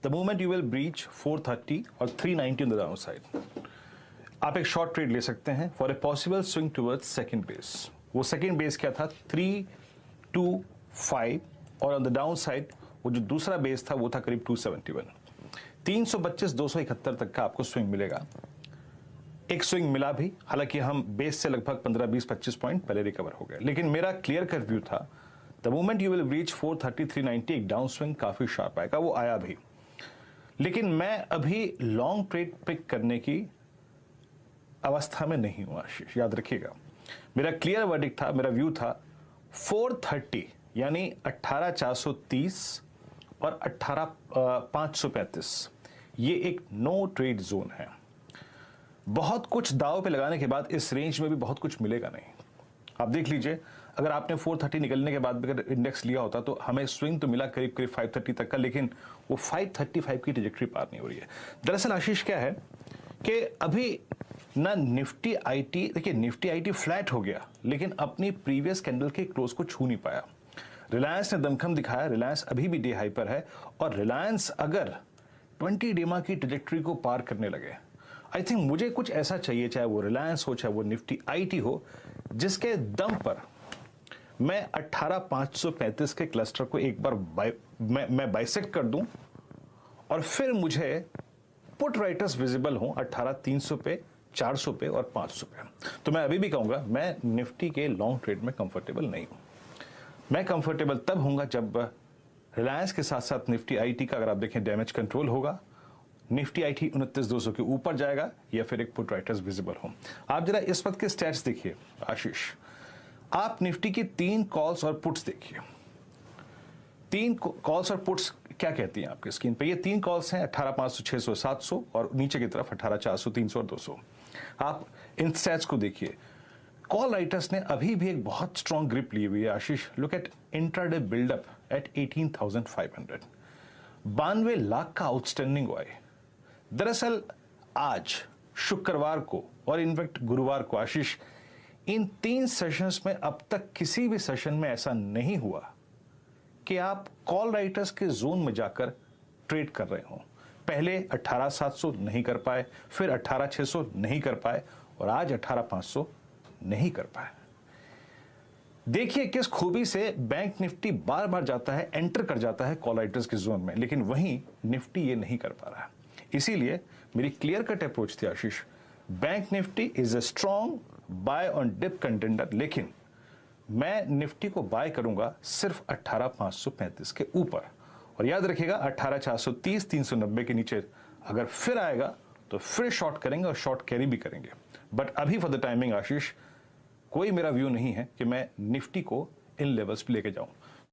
The moment you will breach 430 और 390 on the down side, आप एक शॉर्ट ट्रेड ले सकते हैं for a possible swing towards second base. वो सेकंड बेस क्या था? 325, और ऑन द डाउन साइड वो जो दूसरा बेस था वो था करीब 271। 325 271 तक का आपको स्विंग मिलेगा। एक स्विंग मिला भी, हालांकि हम बेस से लगभग 15 20 25 पॉइंट पहले रिकवर हो गए, लेकिन मेरा क्लियर कट व्यू था the moment you will reach 430 390 एक डाउन स्विंग काफी शार्प आएगा। वो आया भी, लेकिन मैं अभी लॉन्ग ट्रेड पिक करने की अवस्था में नहीं हूं आशीष, याद रखिएगा। मेरा क्लियर वर्डिक्ट था, मेरा व्यू था 430 यानी 18430 और 18535, ये एक नो ट्रेड जोन है। बहुत कुछ दाव पे लगाने के बाद इस रेंज में भी बहुत कुछ मिलेगा नहीं। आप देख लीजिए, अगर आपने 430 निकलने के बाद भी अगर इंडेक्स लिया होता तो हमें स्विंग तो मिला करीब करीब 530 तक का, लेकिन वो 535 की ट्रैजेक्टरी पार नहीं हो रही है। दरअसल आशीष क्या है कि अभी ना निफ्टी आईटी, देखिए निफ्टी आईटी फ्लैट हो गया लेकिन अपनी प्रीवियस कैंडल के क्लोज को छू नहीं पाया। रिलायंस ने दमखम दिखाया, रिलायंस अभी भी डे हाई पर है, और रिलायंस अगर 20 डेमा की ट्रैजेक्टरी को पार करने लगे, आई थिंक मुझे कुछ ऐसा चाहिए, चाहे वो रिलायंस हो चाहे वो निफ्टी आईटी हो, जिसके दम पर मैं 18535 के क्लस्टर को एक बार मैं बाइसेक्ट कर दूं और फिर मुझे पुट राइटर्स विजिबल हो 18300 पे, 400 पे और 500 पे। तो मैं अभी भी कहूंगा मैं निफ्टी के लॉन्ग ट्रेड में कंफर्टेबल नहीं हूं। मैं कंफर्टेबल तब होऊंगा जब रिलायंस के साथ साथ निफ्टी आईटी का, अगर आप देखें, डैमेज कंट्रोल होगा, निफ्टी आईटी 29200 के ऊपर जाएगा, या फिर एक पुट राइटर्स विजिबल हो। आप जरा इस वक्त के स्टैट्स देखिए आशीष, आप निफ्टी की 3 कॉल्स और पुट्स देखिए। 3 कॉल्स और पुट्स क्या कहती हैं आपकी स्क्रीन पे? ये 3 कॉल्स हैं 18500 600 700, और नीचे की तरफ 18400 300 और 200। आप इन स्टैट्स को देखिए। कॉल राइटर्स ने अभी भी एक बहुत स्ट्रॉन्ग ग्रिप ली हुई है Ashish. Look at intraday buildup at 18,500, 92 lakh का आउटस्टैंडिंग हुआ है। दरअसल आज शुक्रवार को और इनफैक्ट गुरुवार को आशीष, इन 3 सेशंस में अब तक किसी भी सेशन में ऐसा नहीं हुआ कि आप कॉल राइटर्स के जोन में जाकर ट्रेड कर रहे हो। पहले 18700 नहीं कर पाए, फिर 18600 नहीं कर पाए, और आज 18500 नहीं कर पाए। देखिए किस खूबी से बैंक निफ्टी बार बार जाता है, एंटर कर जाता है कॉल राइटर्स के जोन में, लेकिन वहीं निफ्टी ये नहीं कर पा रहा है। इसीलिए मेरी क्लियर कट अप्रोच थी Ashish, bank Nifty is a strong buy on dip contender, लेकिन मैं निफ्टी को बाय करूंगा सिर्फ 18535 के ऊपर। और याद रखिएगा 18430 390 के नीचे अगर फिर आएगा तो फिर शॉर्ट करेंगे और शॉर्ट कैरी भी करेंगे। बट अभी फॉर द टाइमिंग आशीष, कोई मेरा व्यू नहीं है कि मैं निफ्टी को इन लेवल्स पे लेके जाऊं।